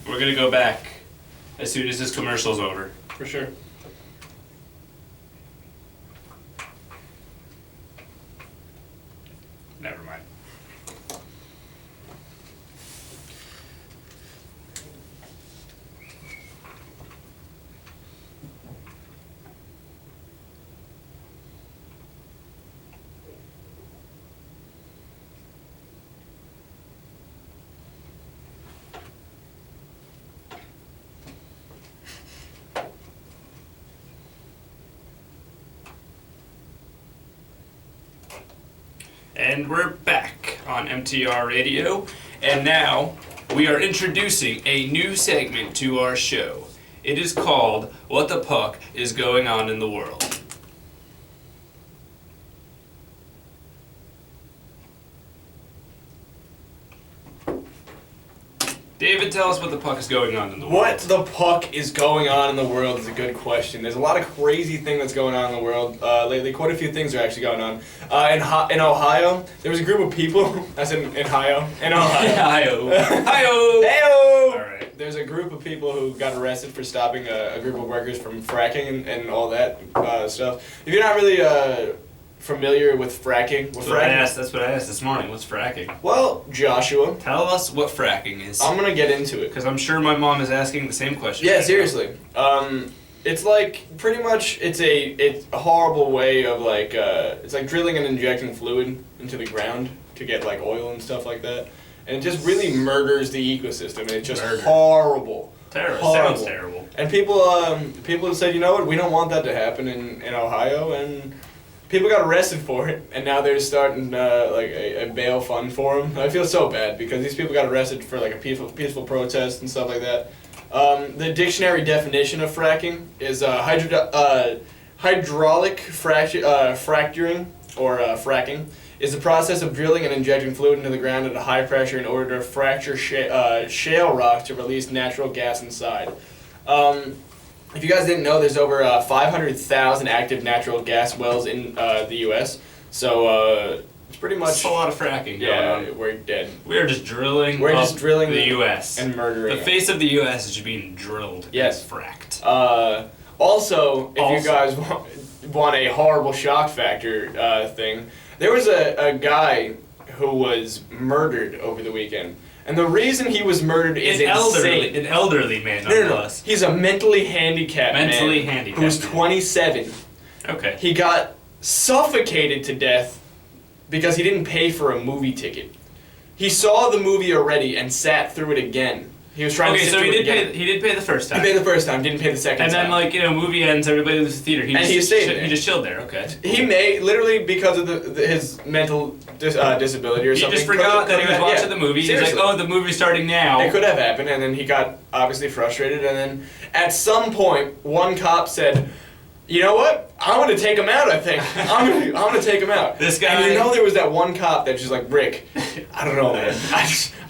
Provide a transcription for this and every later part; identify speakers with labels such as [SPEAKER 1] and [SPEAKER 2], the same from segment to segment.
[SPEAKER 1] We're gonna go back as soon as this commercial's over.
[SPEAKER 2] For sure.
[SPEAKER 1] Never mind. And we're back on MTR Radio, and now we are introducing a new segment to our show. It is called What the Puck is Going On in the World. David, tell us what the puck is going on in the world.
[SPEAKER 2] What the puck is going on in the world is a good question. There's a lot of crazy thing that's going on in the world lately. Quite a few things are actually going on. In Ohio, there was a group of people. As in Ohio. In Ohio.
[SPEAKER 1] Ohio.
[SPEAKER 2] Heyo.
[SPEAKER 1] All right.
[SPEAKER 2] There's a group of people who got arrested for stopping a group of workers from fracking and all that stuff. If you're not really familiar with fracking,
[SPEAKER 1] That's what I asked this morning. What's fracking?
[SPEAKER 2] Well, Joshua,
[SPEAKER 1] Tell us what fracking is.
[SPEAKER 2] I'm gonna get into it.
[SPEAKER 1] Because I'm sure my mom is asking the same question.
[SPEAKER 2] Yeah, seriously. It's like pretty much it's a horrible way of like it's like drilling and injecting fluid into the ground to get like oil and stuff like that, and it just really murders the ecosystem. And it's just horrible.
[SPEAKER 1] Terrible. Sounds terrible.
[SPEAKER 2] And people have said, you know what, we don't want that to happen in Ohio, and people got arrested for it, and now they're starting like a bail fund for them. I feel so bad because these people got arrested for like a peaceful protest and stuff like that. The dictionary definition of fracking is hydraulic fracturing, or fracking, is the process of drilling and injecting fluid into the ground at a high pressure in order to fracture shale rock to release natural gas inside. If you guys didn't know, there's over 500,000 active natural gas wells in the U.S., so it's pretty much...
[SPEAKER 1] That's a lot of fracking going on.
[SPEAKER 2] We're dead.
[SPEAKER 1] We're just drilling the U.S.
[SPEAKER 2] And murdering
[SPEAKER 1] The face of the U.S. is just being drilled
[SPEAKER 2] Yes.
[SPEAKER 1] and fracked.
[SPEAKER 2] Also, if you guys want a horrible shock factor thing, there was a guy who was murdered over the weekend. And the reason he was murdered is insane.
[SPEAKER 1] An elderly man,
[SPEAKER 2] No. He's a mentally handicapped man who's 27.
[SPEAKER 1] Okay.
[SPEAKER 2] He got suffocated to death because he didn't pay for a movie ticket. He saw the movie already and sat through it again. He was trying to sit through it again.
[SPEAKER 1] He did pay the first time.
[SPEAKER 2] He paid the first time, didn't pay the second time.
[SPEAKER 1] And then, movie ends, everybody leaves the theater. He just chilled there, okay.
[SPEAKER 2] He may, literally because of his mental disability or something.
[SPEAKER 1] He just forgot that he was watching the movie.
[SPEAKER 2] Seriously.
[SPEAKER 1] He's like, oh, the movie's starting now.
[SPEAKER 2] It could have happened, and then he got obviously frustrated, and then at some point, one cop said, you know what? I'm gonna take him out, I think. I'm gonna take him out.
[SPEAKER 1] This guy...
[SPEAKER 2] And there was that one cop that's just like, Rick, I don't know, man.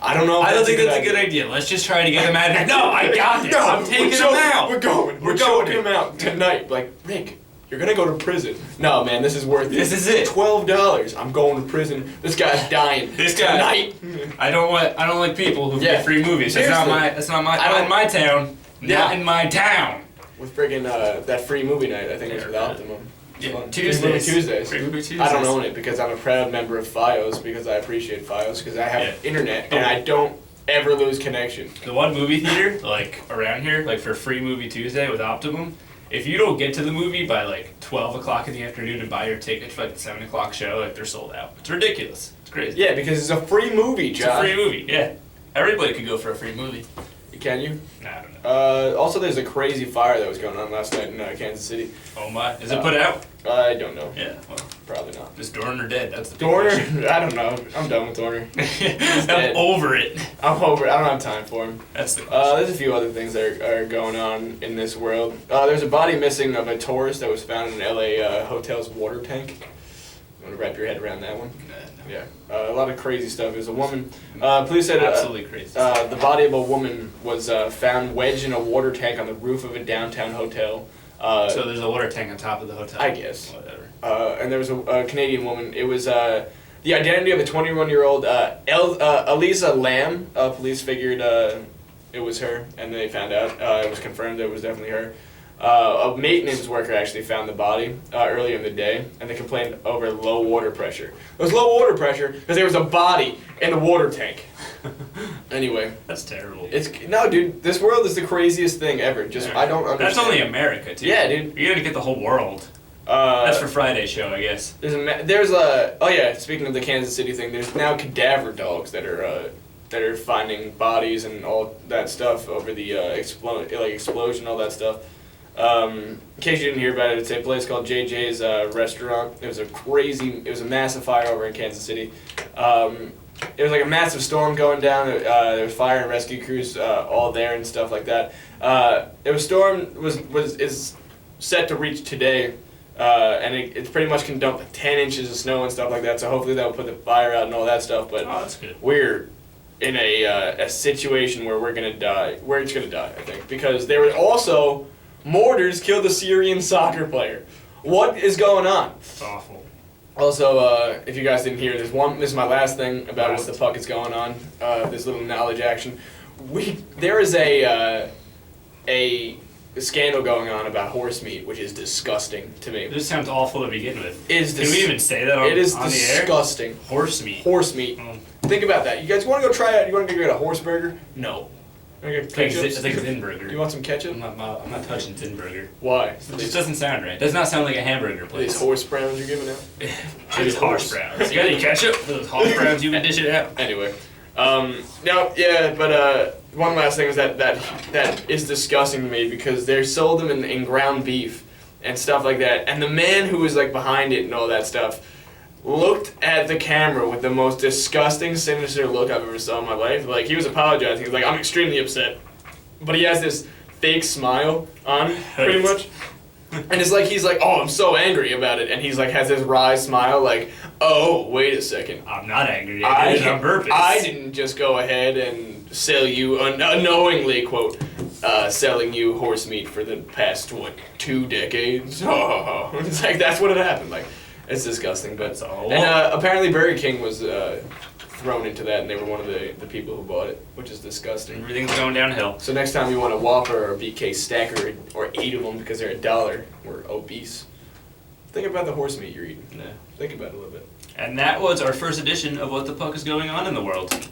[SPEAKER 2] I don't know if
[SPEAKER 1] I don't think that's a good idea. Let's just try to get him out of here. No, I got this. I'm taking him out.
[SPEAKER 2] We're going. We're choking him out tonight. Like, Rick, you're gonna go to prison. No, man, this is worth it.
[SPEAKER 1] This is it.
[SPEAKER 2] $12. I'm going to prison. This guy's dying.
[SPEAKER 1] This guy.
[SPEAKER 2] Tonight.
[SPEAKER 1] I don't like people who get free movies. That's not my town. Not in my town.
[SPEAKER 2] With friggin' that free movie night, I think it was with Optimum.
[SPEAKER 1] Yeah,
[SPEAKER 2] Tuesdays.
[SPEAKER 1] Free movie Tuesdays.
[SPEAKER 2] I don't own it because I'm a proud member of FiOS because I appreciate FiOS because I have internet and I don't ever lose connection.
[SPEAKER 1] The one movie theater, like around here, like for Free Movie Tuesday with Optimum, if you don't get to the movie by like 12 o'clock in the afternoon and buy your ticket for like the 7 o'clock show, like they're sold out. It's ridiculous. It's crazy.
[SPEAKER 2] Yeah, because it's a free movie, Josh.
[SPEAKER 1] It's a free movie, yeah. Everybody could go for a free movie.
[SPEAKER 2] Can you?
[SPEAKER 1] Nah, I don't know.
[SPEAKER 2] Also, there's a crazy fire that was going on last night in Kansas City.
[SPEAKER 1] Oh my. Is it put out?
[SPEAKER 2] I don't know.
[SPEAKER 1] Yeah, well.
[SPEAKER 2] Probably not.
[SPEAKER 1] Is Dorner dead? That's the big
[SPEAKER 2] Dorner?
[SPEAKER 1] question.
[SPEAKER 2] I don't know. I'm done with Dorner.
[SPEAKER 1] I'm over it.
[SPEAKER 2] I'm over it. I don't have time for him.
[SPEAKER 1] That's the question.
[SPEAKER 2] There's a few other things that are going on in this world. There's a body missing of a tourist that was found in an LA hotel's water tank. You want to wrap your head around that one?
[SPEAKER 1] No.
[SPEAKER 2] Yeah. A lot of crazy stuff. There's a woman. Police said
[SPEAKER 1] absolutely crazy.
[SPEAKER 2] The body of a woman was found wedged in a water tank on the roof of a downtown hotel.
[SPEAKER 1] So there's a water tank on top of the hotel?
[SPEAKER 2] I guess.
[SPEAKER 1] Whatever.
[SPEAKER 2] and there was a Canadian woman. It was the identity of a 21-year-old Elisa Lamb. Police figured it was her, and they found out. It was confirmed that it was definitely her. A maintenance worker actually found the body earlier in the day, and they complained over low water pressure. It was low water pressure because there was a body in the water tank. Anyway,
[SPEAKER 1] that's terrible.
[SPEAKER 2] No, dude. This world is the craziest thing ever. I don't understand.
[SPEAKER 1] That's only America, too.
[SPEAKER 2] Yeah, dude.
[SPEAKER 1] You're gonna get the whole world. That's for Friday's show, I guess.
[SPEAKER 2] Speaking of the Kansas City thing, there's now cadaver dogs that are finding bodies and all that stuff over the explosion, all that stuff. In case you didn't hear about it, it's a place called JJ's Restaurant. It was a massive fire over in Kansas City. It was like a massive storm going down. There was fire and rescue crews all there and stuff like that. Is set to reach today, and it pretty much can dump 10 inches of snow and stuff like that. So hopefully that will put the fire out and all that stuff. But
[SPEAKER 1] that's good.
[SPEAKER 2] We're in a situation where we're gonna die. Where it's gonna die, I think, because there were also mortars killed a Syrian soccer player. What is going on?
[SPEAKER 1] It's awful.
[SPEAKER 2] Also, if you guys didn't hear, this is my last thing about what the fuck is going on. This little knowledge action. There is a scandal going on about horse meat, which is disgusting to me.
[SPEAKER 1] It just sounds awful to begin with. Can we even say that on the air?
[SPEAKER 2] It is disgusting.
[SPEAKER 1] Horse meat.
[SPEAKER 2] Horse meat. Think about that. You guys want to go try it? You want to go get a horse burger?
[SPEAKER 1] No.
[SPEAKER 2] I
[SPEAKER 1] think Zinburger.
[SPEAKER 2] You want some ketchup?
[SPEAKER 1] I'm not touching Zinburger.
[SPEAKER 2] Why?
[SPEAKER 1] It just doesn't sound right. It does not sound like a hamburger place.
[SPEAKER 2] These horse browns you're giving out?
[SPEAKER 1] These horse browns. You got any ketchup for those horse browns you've been dishing out?
[SPEAKER 2] Anyway. One last thing is that is disgusting to me because they sold them in ground beef and stuff like that. And the man who was like behind it and all that stuff looked at the camera with the most disgusting, sinister look I've ever saw in my life. Like, he was apologizing. He was like, I'm extremely upset. But he has this fake smile on, pretty much. And it's like, he's like, oh, I'm so angry about it. And he's like, has this wry smile, like, oh, wait a second.
[SPEAKER 1] I'm not angry. I did it on purpose.
[SPEAKER 2] I didn't just go ahead and sell you, unknowingly, quote, selling you horse meat for the past, 2 decades? Oh, it's like, that's what had happened. Like, it's disgusting, but apparently Burger King was thrown into that, and they were one of the people who bought it, which is disgusting.
[SPEAKER 1] Everything's going downhill.
[SPEAKER 2] So next time you want a Whopper or a BK Stacker or 8 of them because they're $1, we're obese. Think about the horse meat you're eating.
[SPEAKER 1] Yeah.
[SPEAKER 2] Think about it a little bit.
[SPEAKER 1] And that was our first edition of What the Puck is Going On in the World.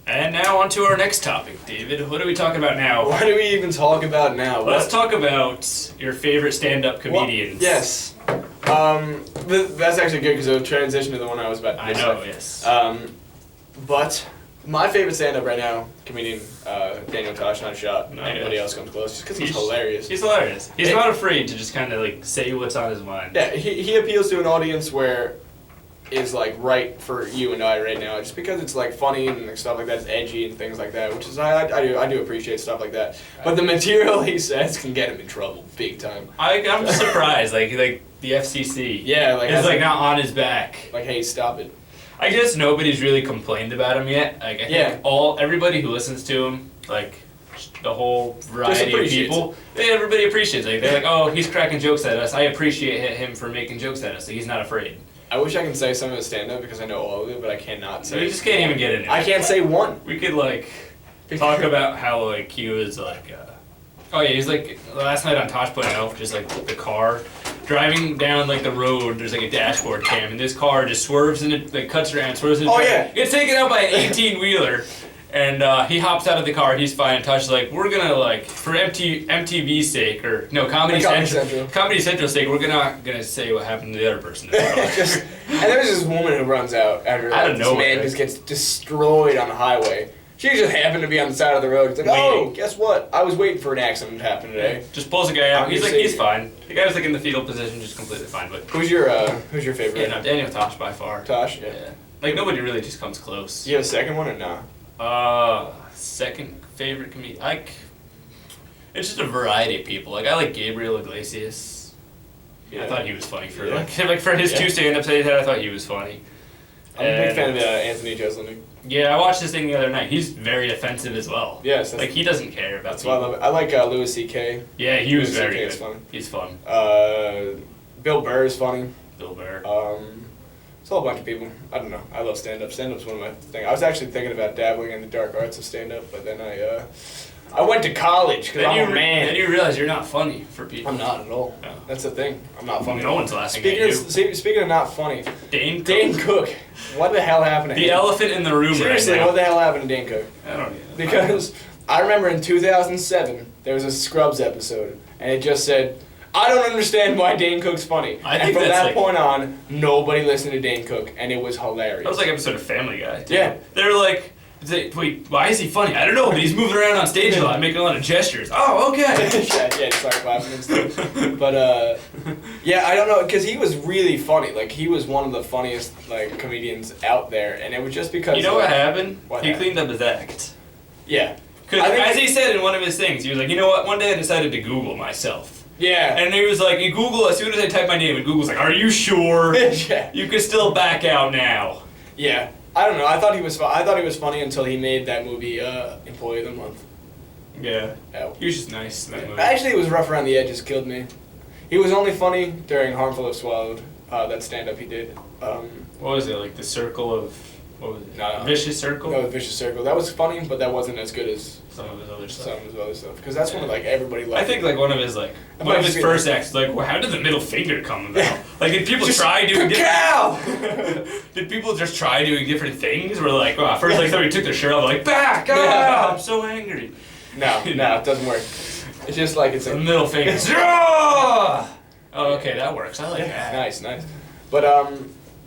[SPEAKER 1] And now on to our next topic, David. What are we talking about now?
[SPEAKER 2] What do we even talk about now?
[SPEAKER 1] Let's talk about your favorite stand-up comedians.
[SPEAKER 2] Yes. That's actually good because it'll transition to the one I was about to say.
[SPEAKER 1] I know, yes.
[SPEAKER 2] But my favorite stand-up right now, comedian Daniel Tosh, not a shot.
[SPEAKER 1] No,
[SPEAKER 2] Anybody else comes close, just because he's hilarious.
[SPEAKER 1] He's hilarious. He's not afraid to just kind of like say what's on his mind.
[SPEAKER 2] Yeah, he appeals to an audience where is like right for you and I right now, just because it's like funny and stuff like that, it's edgy and things like that, which is I do appreciate stuff like that. But the material he says can get him in trouble big time.
[SPEAKER 1] I'm surprised, like the FCC.
[SPEAKER 2] Yeah, like
[SPEAKER 1] it's like not on his back.
[SPEAKER 2] Like, hey, stop it.
[SPEAKER 1] I guess nobody's really complained about him yet. Like I think everybody who listens to him, like the whole variety of people, everybody appreciates it. Like, they're like, oh, he's cracking jokes at us. I appreciate him for making jokes at us. So he's not afraid.
[SPEAKER 2] I wish I could say some of his stand-up because I know all of it, but I cannot say.
[SPEAKER 1] We just can't even get into it.
[SPEAKER 2] I can't say one.
[SPEAKER 1] We could like talk about how like he was like, oh yeah, he's like last night on Tosh.0, just like the car driving down like the road. There's like a dashboard cam, and this car just swerves and it like cuts around, swerves.
[SPEAKER 2] Oh yeah,
[SPEAKER 1] gets taken out by an 18-wheeler. And he hops out of the car, he's fine, and Tosh is like, we're gonna like, for MTV's sake, or no, Comedy Central's sake, we're not gonna say what happened to the other person.
[SPEAKER 2] And there's this woman who runs out after like, this man just gets destroyed on the highway. She just happened to be on the side of the road. It's like, oh, guess what? I was waiting for an accident to happen today.
[SPEAKER 1] Just pulls the guy out. He's like, he's fine. The guy's like in the fetal position, just completely fine. But
[SPEAKER 2] who's your favorite?
[SPEAKER 1] Yeah, no, Daniel Tosh by far.
[SPEAKER 2] Tosh, yeah.
[SPEAKER 1] Like nobody really just comes close.
[SPEAKER 2] You have a second one or no?
[SPEAKER 1] Second favorite comedian. It's just a variety of people. Like I like Gabriel Iglesias. Yeah. I thought he was funny for for his 2 stand-ups that he had. I thought he was funny.
[SPEAKER 2] I'm a big fan of Anthony Jeselnik.
[SPEAKER 1] Yeah, I watched this thing the other night. He's very offensive as well.
[SPEAKER 2] Yes.
[SPEAKER 1] Like, he doesn't care about
[SPEAKER 2] That's why I love it. I like Louis C.K.
[SPEAKER 1] Yeah, he was
[SPEAKER 2] Louis
[SPEAKER 1] very
[SPEAKER 2] C.K.
[SPEAKER 1] good.
[SPEAKER 2] is funny.
[SPEAKER 1] He's fun.
[SPEAKER 2] Bill Burr is funny.
[SPEAKER 1] Bill Burr.
[SPEAKER 2] It's a whole bunch of people. I don't know. I love stand-up. Stand-up's one of my things. I was actually thinking about dabbling in the dark arts of stand-up, but then I went to college because I'm a man.
[SPEAKER 1] Then you realize you're not funny for people.
[SPEAKER 2] I'm not at all.
[SPEAKER 1] No.
[SPEAKER 2] That's the thing. I'm not funny.
[SPEAKER 1] No one's laughing at you.
[SPEAKER 2] Speaking of not funny,
[SPEAKER 1] Dane
[SPEAKER 2] Cook. What the hell happened to him?
[SPEAKER 1] The elephant in the room
[SPEAKER 2] Seriously,
[SPEAKER 1] right now.
[SPEAKER 2] what the hell happened to Dane Cook?
[SPEAKER 1] I don't know.
[SPEAKER 2] Because I remember in 2007, there was a Scrubs episode, and it just said, I don't understand why Dane Cook's funny.
[SPEAKER 1] I
[SPEAKER 2] And
[SPEAKER 1] think
[SPEAKER 2] from
[SPEAKER 1] that's
[SPEAKER 2] that
[SPEAKER 1] like-
[SPEAKER 2] point on, nobody listened to Dane Cook, and it was hilarious.
[SPEAKER 1] That was like an episode of Family Guy. Too.
[SPEAKER 2] Yeah.
[SPEAKER 1] They were like, wait, why is he funny? I don't know, but he's moving around on stage a lot, making a lot of gestures. Oh, okay.
[SPEAKER 2] yeah, he started clapping and stuff. But, yeah, I don't know, because he was really funny. Like, he was one of the funniest, like, comedians out there, and it was just because...
[SPEAKER 1] You know what happened?
[SPEAKER 2] What
[SPEAKER 1] he
[SPEAKER 2] happened?
[SPEAKER 1] cleaned up his act.
[SPEAKER 2] Yeah.
[SPEAKER 1] Because as he said in one of his things, he was like, you know what, one day I decided to Google myself.
[SPEAKER 2] Yeah.
[SPEAKER 1] And he was like, in Google, as soon as I type my name, and Google's like, are you sure?
[SPEAKER 2] Yeah.
[SPEAKER 1] You can still back out now.
[SPEAKER 2] Yeah. I don't know. I thought he was funny until he made that movie, Employee of the Month.
[SPEAKER 1] Yeah.
[SPEAKER 2] Yeah.
[SPEAKER 1] He was just nice in that movie.
[SPEAKER 2] Actually, it was Rough Around the Edges killed me. He was only funny during Harmful if Swallowed, that stand-up he did.
[SPEAKER 1] What was it, like the circle of, what was it?
[SPEAKER 2] No.
[SPEAKER 1] Vicious Circle?
[SPEAKER 2] No, Vicious Circle. That was funny, but that wasn't as good as
[SPEAKER 1] Some of his other stuff.
[SPEAKER 2] some of his other stuff. Because that's when, like, everybody
[SPEAKER 1] I
[SPEAKER 2] liked
[SPEAKER 1] think like one of his first acts, like, well, how did the middle finger come about? Like, did people try doing Did people just try doing different things? Where like, well, first like somebody took their shirt off, like back, I'm so angry.
[SPEAKER 2] No, it doesn't work. It's just like it's
[SPEAKER 1] The
[SPEAKER 2] a
[SPEAKER 1] middle finger. Oh, okay, that works. I like that.
[SPEAKER 2] nice. But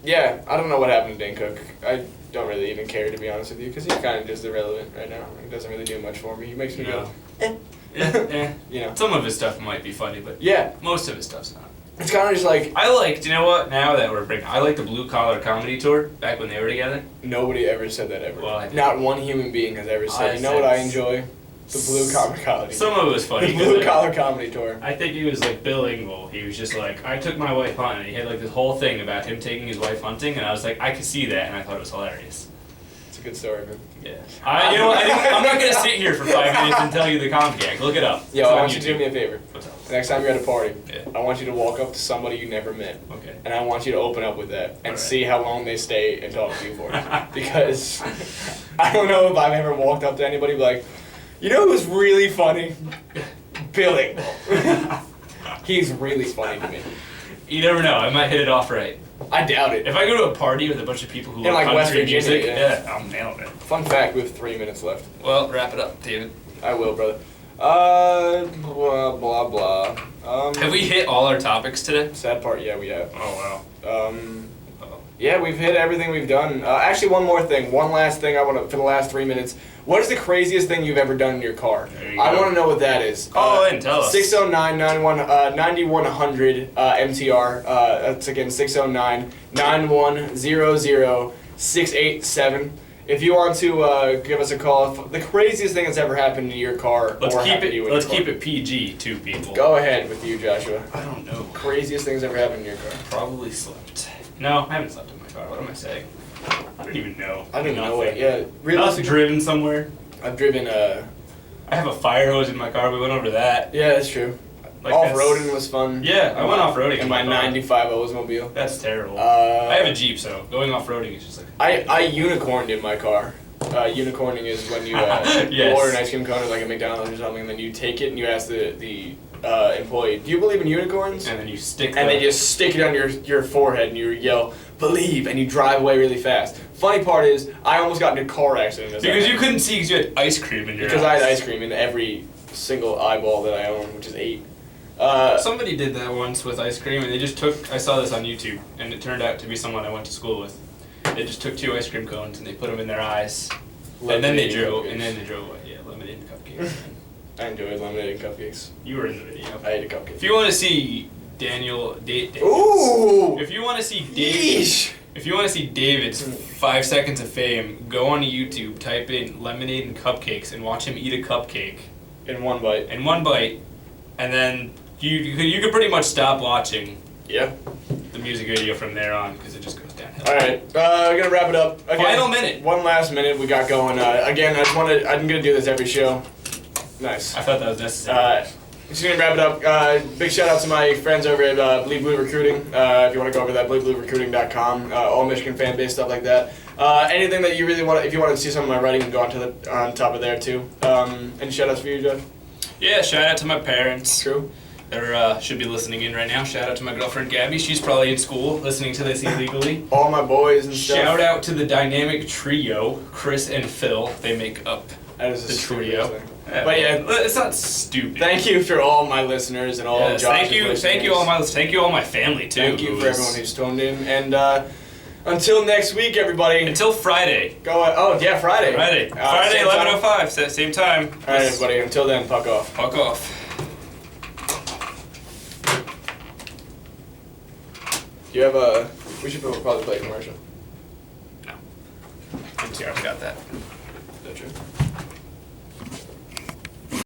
[SPEAKER 2] yeah, I don't know what happened to Dane Cook. I don't really even care, to be honest with you, because he's kind of just irrelevant right now. He doesn't really do much for me. He makes me go,
[SPEAKER 1] Yeah.
[SPEAKER 2] you know.
[SPEAKER 1] Some of his stuff might be funny, but
[SPEAKER 2] Yeah,
[SPEAKER 1] most of his stuff's not.
[SPEAKER 2] it's kind of just like
[SPEAKER 1] I liked, you know what? Now that we're bringing, I like the Blue Collar Comedy Tour back when they were together.
[SPEAKER 2] nobody ever said that ever.
[SPEAKER 1] Well, I did.
[SPEAKER 2] Not one human being has ever said,
[SPEAKER 1] I
[SPEAKER 2] you know what I
[SPEAKER 1] said-
[SPEAKER 2] enjoy? The Blue Collar Comedy.
[SPEAKER 1] Some of it was funny.
[SPEAKER 2] The
[SPEAKER 1] 'cause,
[SPEAKER 2] Blue
[SPEAKER 1] like,
[SPEAKER 2] Collar Comedy Tour.
[SPEAKER 1] I think he was like bilingual. He was just like, I took my wife hunting. And he had like this whole thing about him taking his wife hunting, and I was like, I could see that, and I thought it was hilarious.
[SPEAKER 2] It's a good story, man.
[SPEAKER 1] Yeah. You know what? I'm not gonna sit here for 5 minutes and tell you the comedy act. Look it up.
[SPEAKER 2] Yo,
[SPEAKER 1] It's
[SPEAKER 2] I
[SPEAKER 1] on
[SPEAKER 2] want you to do
[SPEAKER 1] YouTube.
[SPEAKER 2] me a favor.
[SPEAKER 1] What's up?
[SPEAKER 2] Next time you're at a party,
[SPEAKER 1] Yeah.
[SPEAKER 2] I want you to walk up to somebody you never met.
[SPEAKER 1] Okay.
[SPEAKER 2] And I want you to open up with that and
[SPEAKER 1] Alright.
[SPEAKER 2] see how long they stay and talk to you for. Because I don't know if I've ever walked up to anybody and be like, you know who's really funny? Billy. He's really funny to me.
[SPEAKER 1] You never know. I might hit it off right.
[SPEAKER 2] I doubt it.
[SPEAKER 1] If I go to a party with a bunch of people who
[SPEAKER 2] In,
[SPEAKER 1] like
[SPEAKER 2] like, West
[SPEAKER 1] country
[SPEAKER 2] Virginia,
[SPEAKER 1] music,
[SPEAKER 2] yeah.
[SPEAKER 1] yeah, I'm nailing it.
[SPEAKER 2] Fun fact, we have 3 minutes left.
[SPEAKER 1] Well, wrap it up, David.
[SPEAKER 2] I will, brother. Blah, blah, blah.
[SPEAKER 1] Have we hit all our topics today?
[SPEAKER 2] Sad part, yeah, we have.
[SPEAKER 1] Oh wow.
[SPEAKER 2] Yeah, we've hit everything we've done. Actually, one more thing. One last thing I want to, for the last 3 minutes. What is the craziest thing you've ever done in your car?
[SPEAKER 1] There you
[SPEAKER 2] I
[SPEAKER 1] go.
[SPEAKER 2] want to know what that is.
[SPEAKER 1] Call in, tell us.
[SPEAKER 2] 609-9100 MTR. That's again 609-9100-687. If you want to give us a call, the craziest thing that's ever happened in your car.
[SPEAKER 1] Let's
[SPEAKER 2] or
[SPEAKER 1] keep
[SPEAKER 2] happened to you
[SPEAKER 1] it.
[SPEAKER 2] in
[SPEAKER 1] Let's
[SPEAKER 2] your car.
[SPEAKER 1] keep it PG, too, people.
[SPEAKER 2] Go ahead with you, Joshua.
[SPEAKER 1] I don't know.
[SPEAKER 2] Craziest things ever happened in your car.
[SPEAKER 1] Probably slept. No, I haven't slept in my car. What am I saying? I don't even know.
[SPEAKER 2] I don't know
[SPEAKER 1] Nothing.
[SPEAKER 2] it. Yeah,
[SPEAKER 1] Not
[SPEAKER 2] realistically,
[SPEAKER 1] driven somewhere.
[SPEAKER 2] I've driven.
[SPEAKER 1] I have a fire hose in my car. We went over that.
[SPEAKER 2] Yeah, that's true.
[SPEAKER 1] Like
[SPEAKER 2] Off-roading was fun.
[SPEAKER 1] Yeah, I went off-roading
[SPEAKER 2] in my
[SPEAKER 1] car.
[SPEAKER 2] 95 Oldsmobile.
[SPEAKER 1] That's terrible.
[SPEAKER 2] I
[SPEAKER 1] I have a Jeep, so going off-roading is just like...
[SPEAKER 2] I unicorned in my car. Unicorning is when you,
[SPEAKER 1] Yes.
[SPEAKER 2] you order an ice cream cone at like a McDonald's or something, and then you take it and you ask the employee, do you believe in unicorns?
[SPEAKER 1] And then you stick
[SPEAKER 2] And they just stick it on your forehead and you yell, believe, and you drive away really fast. Funny part is, I almost got in a car accident. as that
[SPEAKER 1] Because you
[SPEAKER 2] happened.
[SPEAKER 1] couldn't see because you had ice cream in your
[SPEAKER 2] Because I had
[SPEAKER 1] eyes.
[SPEAKER 2] ice cream in every single eyeball that I own, which is 8.
[SPEAKER 1] Somebody did that once with ice cream, and they just took... I saw this on YouTube, and it turned out to be someone I went to school with. They just took 2 ice cream cones, and they put them in their eyes. And then they drove away. Yeah, lemonade and cupcakes.
[SPEAKER 2] I enjoyed lemonade and cupcakes.
[SPEAKER 1] You were in the video.
[SPEAKER 2] I ate a cupcake.
[SPEAKER 1] If you want to see Daniel...
[SPEAKER 2] Ooh!
[SPEAKER 1] If you want to see David...
[SPEAKER 2] Yeesh!
[SPEAKER 1] If you want to see David's 5 seconds of fame, go on YouTube, type in lemonade and cupcakes, and watch him eat a cupcake
[SPEAKER 2] In one bite.
[SPEAKER 1] in one bite, and then you could pretty much stop watching
[SPEAKER 2] Yeah.
[SPEAKER 1] the music video from there on because it just goes downhill.
[SPEAKER 2] All right, we're gonna wrap it up. Again,
[SPEAKER 1] Final minute.
[SPEAKER 2] One last minute we got going. Again, I'm gonna do this every show. Nice.
[SPEAKER 1] I thought that was necessary.
[SPEAKER 2] Just gonna wrap it up. Big shout out to my friends over at Bleed Blue Recruiting. If you want to go over that, bleedbluerecruiting.com. All Michigan fan base stuff like that. Anything that you really want, if you want to see some of my writing, you can go on top of there too. Any shout outs for you, Josh?
[SPEAKER 1] Yeah, shout out to my parents.
[SPEAKER 2] True.
[SPEAKER 1] They should be listening in right now. Shout out to my girlfriend Gabby. She's probably in school listening to this illegally.
[SPEAKER 2] All my boys and stuff.
[SPEAKER 1] Shout out to the dynamic trio, Chris and Phil. They make up
[SPEAKER 2] That is
[SPEAKER 1] the
[SPEAKER 2] a
[SPEAKER 1] trio.
[SPEAKER 2] Thing.
[SPEAKER 1] Yeah,
[SPEAKER 2] But yeah,
[SPEAKER 1] it's not stupid.
[SPEAKER 2] thank you for all my listeners and all
[SPEAKER 1] Yes,
[SPEAKER 2] Josh's
[SPEAKER 1] thank you all my family too.
[SPEAKER 2] Thank you for everyone who's tuned in, and until next week, everybody.
[SPEAKER 1] Until Friday.
[SPEAKER 2] Friday.
[SPEAKER 1] Friday, 11:05, same time.
[SPEAKER 2] All right, everybody. Until then, puck off.
[SPEAKER 1] Fuck off.
[SPEAKER 2] Do you have we should probably play a commercial.
[SPEAKER 1] No. MTR's got that.
[SPEAKER 2] Is that true?